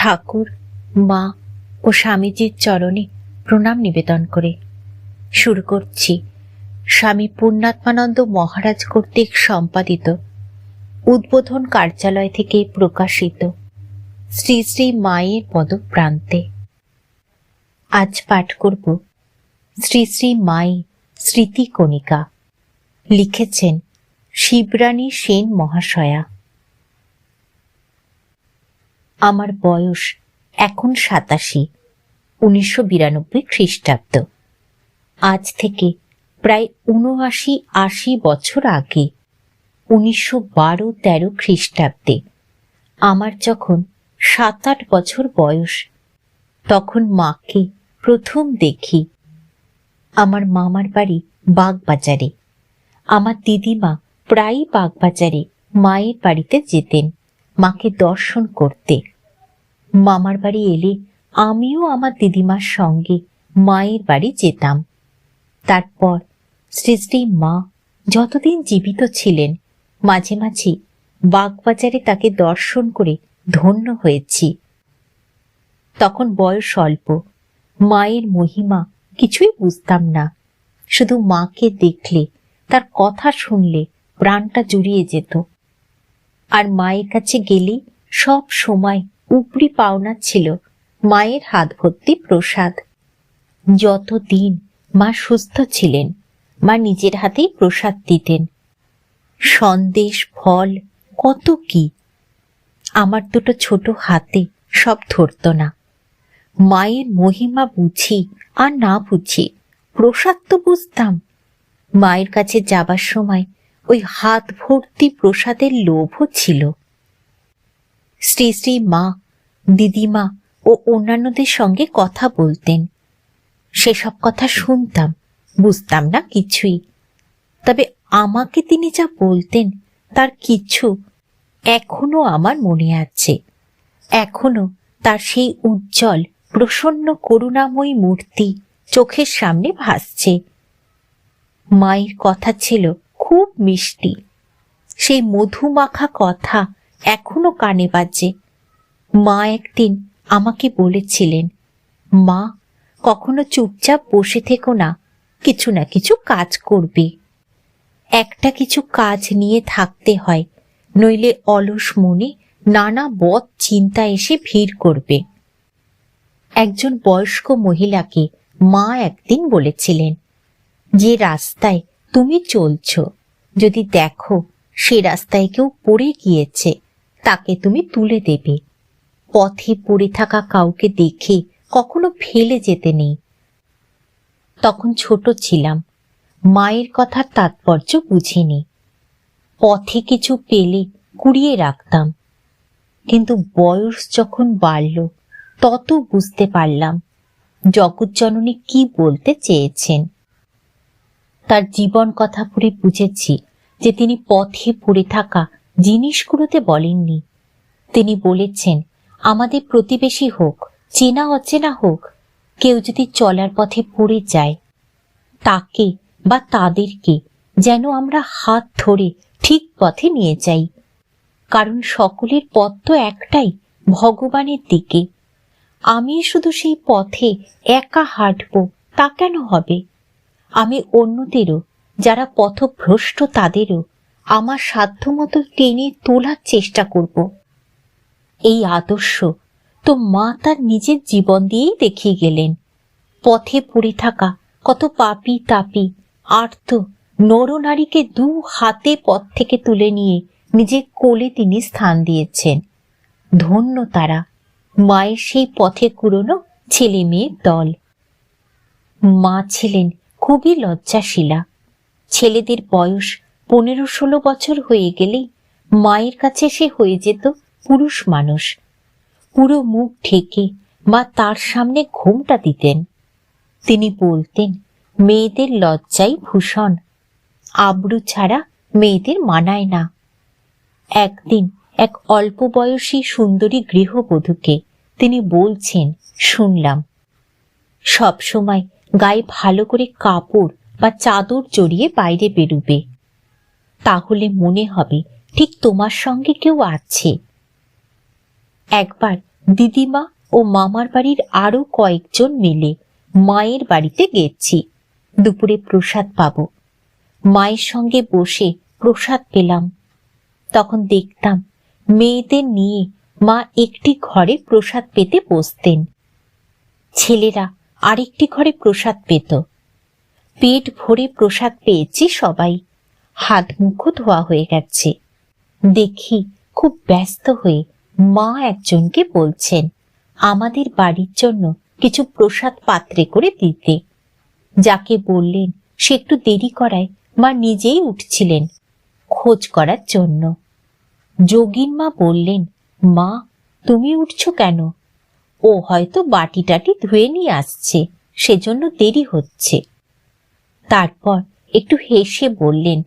ঠাকুর, মা ও স্বামীজির চরণে প্রণাম নিবেদন করে শুরু করছি স্বামী পূর্ণাত্মানন্দ মহারাজ কর্তৃক সম্পাদিত উদ্বোধন কার্যালয় থেকে প্রকাশিত শ্রী শ্রী মায়ের পদপ্রান্তে। আজ পাঠ করব শ্রী শ্রী মায়ের স্মৃতি কণিকা। লিখেছেন শিবরানী সেন মহাশয়া। আমার বয়স এখন 87, 1992 খ্রিস্টাব্দ। আজ থেকে প্রায় 79-80 বছর আগে 1912-13 খ্রিস্টাব্দে আমার যখন 7-8 বছর বয়স, তখন মাকে প্রথম দেখি। আমার মামার বাড়ি বাগবাজারে। আমার দিদিমা প্রায়ই বাগবাজারে মায়ের বাড়িতে যেতেন মাকে দর্শন করতে। মামার বাড়ি এলে আমিও আমার দিদিমার সঙ্গে মায়ের বাড়ি যেতাম। তারপর শ্রী শ্রী মা যতদিন জীবিত ছিলেন মাঝে মাঝে বাগবাজারে তাকে দর্শন করে ধন্য হয়েছি। তখন বয়স অল্প, মায়ের মহিমা কিছুই বুঝতাম না। শুধু মাকে দেখলে, তার কথা শুনলে প্রাণটা জুড়িয়ে যেত। আর মায়ের কাছে গেলে সব সময় উপরি পাওনা ছিল মায়ের হাত ভর্তি প্রসাদ। যতদিন মা সুস্থ ছিলেন মা নিজের হাতেই প্রসাদ দিতেন, সন্দেশ, ফল, কত কি। আমার দুটো ছোট হাতে সব ধরত না। মায়ের মহিমা বুঝি আর না বুঝি প্রসাদ তো বুঝতাম। মায়ের কাছে যাবার সময় ওই হাত ভর্তি প্রসাদের লোভও ছিল। শ্রী শ্রী মা দিদিমা ও অন্যান্যদের সঙ্গে কথা বলতেন। সেসব কথা শুনতাম, বুঝতাম না কিছুই। তবে আমাকে তিনি যা বলতেন তার কিছু এখনো আমার মনে আছে। এখনো তার সেই উজ্জ্বল প্রসন্ন করুণাময়ী মূর্তি চোখের সামনে ভাসছে। মায়ের কথা ছিল খুব মিষ্টি। সেই মধুমাখা কথা এখনো কানে বাজে। মা একদিন আমাকে বলেছিলেন, মা, কখনো চুপচাপ বসে থেকো না, কিছু না কিছু কাজ করবে। একটা কিছু কাজ নিয়ে থাকতে হয়, নইলে অলস মনে নানা বদ চিন্তা এসে ভিড় করবে। একজন বয়স্ক মহিলাকে মা একদিন বলেছিলেন, যে রাস্তায় তুমি চলছ, যদি দেখো সে রাস্তায় কেউ পড়ে গিয়েছে, তাকে তুমি তুলে দেবে। পথে পড়ে থাকা কাউকে দেখে কখনো ফেলে যেতে নেই। তখন ছোট ছিলাম, মায়ের কথার তাৎপর্য বুঝিনি। পথে কিছু পেলে কুড়িয়ে রাখতাম। কিন্তু বয়স যখন বাড়ল তত বুঝতে পারলাম জগৎজননী কি বলতে চেয়েছেন। তার জীবন কথা পড়ে বুঝেছি যে তিনি পথে পড়ে থাকা জিনিসগুলোতে বলেননি। তিনি বলেছেন, আমাদের প্রতিবেশী হোক, চেনা অচেনা হোক, কেউ যদি চলার পথে পড়ে যায়, তাকে বা তাদেরকে যেন আমরা হাত ধরে ঠিক পথে নিয়ে যাই। কারণ সকলের পথ তো একটাই, ভগবানের দিকে। আমি শুধু সেই পথে একা হাঁটব তা কেন হবে? আমি অন্যদেরও, যারা পথভ্রষ্ট, তাদেরও আমার সাধ্যমতো টেনে তোলার চেষ্টা করব। এই আদর্শ তো মা তার নিজের জীবন দিয়েই দেখিয়ে গেলেন। পথে পড়ে থাকা কত পাপী তাপী আর্ত নরনারীকে 2 হাতে পথ থেকে তুলে নিয়ে নিজের কোলে তিনি স্থান দিয়েছেন। ধন্য তারা, মায়ের সেই পথে কুড়োনো ছেলে মেয়ের দল। মা ছিলেন খুবই লজ্জাশীলা। ছেলেদের বয়স 15-16 বছর হয়ে গেলেই মায়ের কাছে সে হয়ে যেত পুরুষ মানুষ। পুরো মুখ ঢেকে মা তার সামনে ঘোমটা দিতেন। তিনি বলতেন, মেয়েদের লজ্জাই ভূষণ, আবরু ছাড়া মেয়েদের মানায় না। একদিন এক অল্প বয়সী সুন্দরী গৃহবধূকে তিনি বলছেন শুনলাম, সব সময় গায়ে ভালো করে কাপড় বা চাদর জড়িয়ে বাইরে বেরুবে, তাহলে মনে হবে ঠিক তোমার সঙ্গে কেউ আছে। একবার দিদিমা ও মামার বাড়ির আরো কয়েকজন মিলে মায়ের বাড়িতে গেছি। দুপুরে প্রসাদ পাবো। মায়ের সঙ্গে বসে প্রসাদ পেলাম। তখন দেখতাম মেয়েদের নিয়ে মা একটি ঘরে প্রসাদ পেতে বসতেন, ছেলেরা আরেকটি ঘরে প্রসাদ পেত। পেট ভরে প্রসাদ পেয়েছি সবাই। হাত মুখও ধোয়া হয়ে গেছে। দেখি খুব ব্যস্ত হয়ে মা একজনকে বলছেন আমাদের বাড়ির জন্য কিছু প্রসাদ পাত্রে করে দিতে। যাকে বললেন সে একটু দেরি করায় মা নিজেই উঠছিলেন খোঁজ করার জন্য। যোগীন মা বললেন, মা তুমি উঠছো কেন? ও হয়তো বাটি টাটি ধুয়ে নিয়ে আসছে, সেজন্য দেরি হচ্ছে। তারপর একটু হেসে বললেন,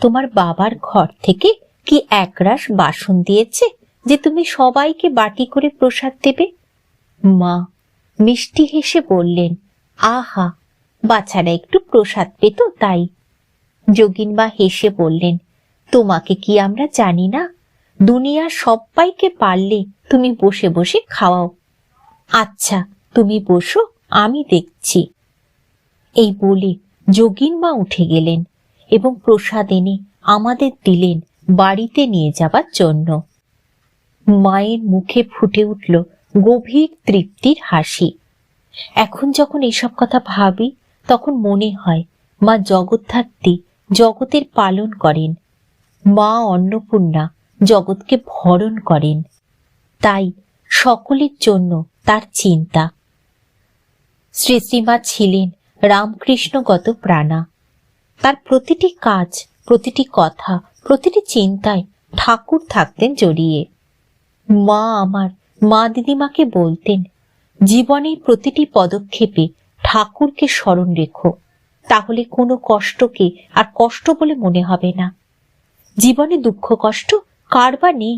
তোমার বাবার ঘর থেকে কি একরাশ বাসন দিয়েছে যে তুমি সবাইকে বাটি করে প্রসাদ দেবে? মা মিষ্টি হেসে বললেন, আহা, বাছারা একটু প্রসাদ পেত তাই। যোগিনবা হেসে বললেন, তোমাকে কি আমরা জানি না? দুনিয়ার সবাইকে পারলে তুমি বসে বসে খাওয়াও। আচ্ছা তুমি বসো, আমি দেখছি। এই বলে যোগিনবা উঠে গেলেন এবং প্রসাদ এনে আমাদের দিলেন বাড়িতে নিয়ে যাবার জন্য। মায়ের মুখে ফুটে উঠল গভীর তৃপ্তির হাসি। এখন যখন এসব কথা ভাবি তখন মনে হয় মা জগদ্ধাত্রী জগতের পালন করেন, মা অন্নপূর্ণা জগৎকে ভরণ করেন। তাই সকলের জন্য তার চিন্তা। শ্রী শ্রীমা ছিলেন রামকৃষ্ণগত প্রাণা। তার প্রতিটি কাজ, প্রতিটি কথা, প্রতিটি চিন্তায় ঠাকুর থাকতেন জড়িয়ে। মা আমার মা দিদিমাকে বলতেন, জীবনের প্রতিটি পদক্ষেপে ঠাকুরকে স্মরণ রেখো, তাহলে কোনো কষ্টকে আর কষ্ট বলে মনে হবে না। জীবনে দুঃখ কষ্ট কার বা নেই,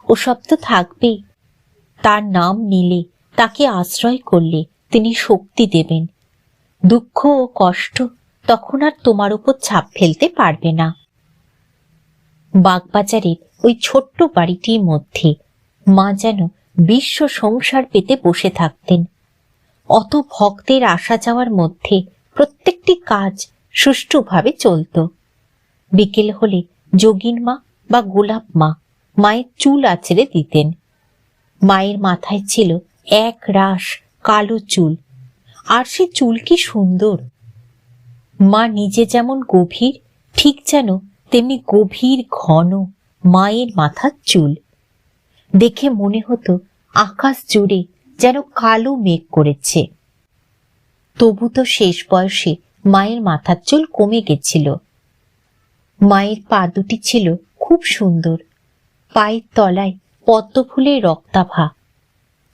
ওসব তো থাকবেই। তার নাম নিলে, তাকে আশ্রয় করলে তিনি শক্তি দেবেন। দুঃখ ও কষ্ট তখন আর তোমার উপর ছাপ ফেলতে পারবে না। বাগবাজারের ওই ছোট্ট বাড়িটির মধ্যে মা যেন বিশ্ব সংসার পেতে বসে থাকতেন। অত ভক্তের আসা যাওয়ার মধ্যে প্রত্যেকটি কাজ সুষ্ঠুভাবে চলত। বিকেল হলে যোগিন মা বা গোলাপ মা মায়ের চুল আঁচড়ে দিতেন। মায়ের মাথায় ছিল এক রাশ কালো চুল, আর সে চুল কি সুন্দর! মা নিজে যেমন গভীর, ঠিক যেন তেমনি গভীর ঘন মায়ের মাথার চুল। দেখে মনে হতো আকাশ জুড়ে যেন কালো মেঘ করেছে। তবু তো শেষ বয়সে মায়ের মাথার চুল কমে গেছিল। মায়ের পা দুটি ছিল খুব সুন্দর। পায়ের তলায় পদ্ম ফুলের রক্তাভা।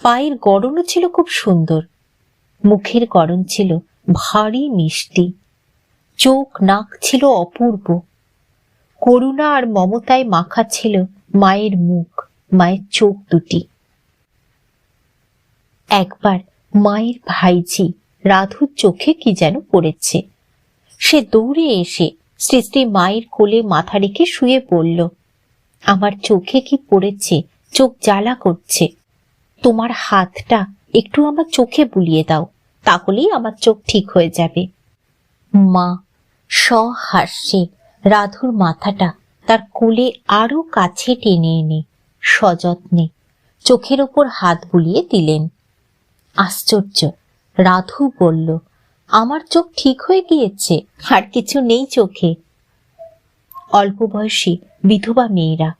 পায়ের গড়নও ছিল খুব সুন্দর। মুখের গড়ন ছিল ভারী মিষ্টি। চোখ নাক ছিল অপূর্ব। করুণা আর মমতায় মাখা ছিল মায়ের মুখ, মায়ের চোখ দুটি। একবার মায়ের ভাইঝি রাধুর চোখে কি যেন পড়েছে। সে দৌড়ে এসে শ্রী শ্রী মায়ের কোলে মাথা রেখে শুয়ে পড়ল। আমার চোখে কি পড়েছে, চোখ জ্বালা করছে। তোমার হাতটা একটু আমার চোখে বুলিয়ে দাও, তাহলেই আমার চোখ ঠিক হয়ে যাবে। মা সহাস্যে রাধুর মাথাটা তার কোলে আরো কাছে টেনে এনে সযত্নে চোখের ওপর হাত বুলিয়ে দিলেন। আশ্চর্য! রাধু বলল, আমার চোখ ঠিক হয়ে গিয়েছে, আর কিছু নেই চোখে। অল্প বয়সী বিধবা মেয়েরা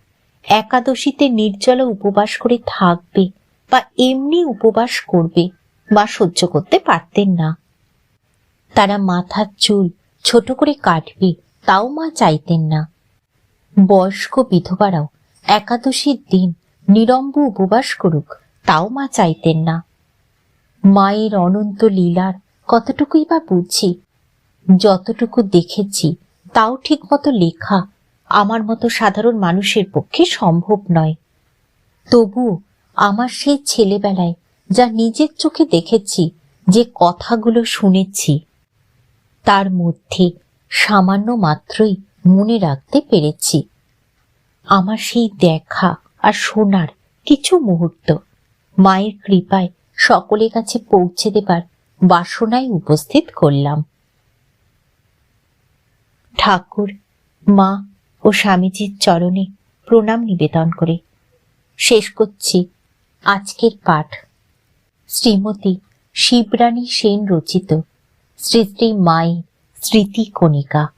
একাদশীতে নির্জলা উপবাস করে থাকবে বা এমনি উপবাস করবে বা সহ্য করতে পারতেন না। তারা মাথার চুল ছোট করে কাটবে, তাও মা চাইতেন না। বয়স্ক বিধবারাও একাদশীর দিন নিরম্ব উপবাস করুক, তাও মা চাইতেন না। মায়ের অনন্ত লীলার কতটুকুই বা বুঝি। যতটুকু দেখেছি তাও ঠিক মতো লেখা আমার মতো সাধারণ মানুষের পক্ষে সম্ভব নয়। তবু আমার সেই ছেলেবেলায় যা নিজের চোখে দেখেছি, যে কথাগুলো শুনেছি, তার মধ্যে সামান্য মাত্রই মনে রাখতে পেরেছি। আমার সেই দেখা আর শোনার কিছু মুহূর্ত মায়ের কৃপায় সকলের কাছে পৌঁছে দেবার বাসনায় উপস্থিত করলাম। ঠাকুর, মা ও স্বামীজির চরণে প্রণাম নিবেদন করে শেষ করছি আজকের পাঠ। শ্রীমতী শিবরানী সেন রচিত শ্রী শ্রী মায়ের স্মৃতি কণিকা।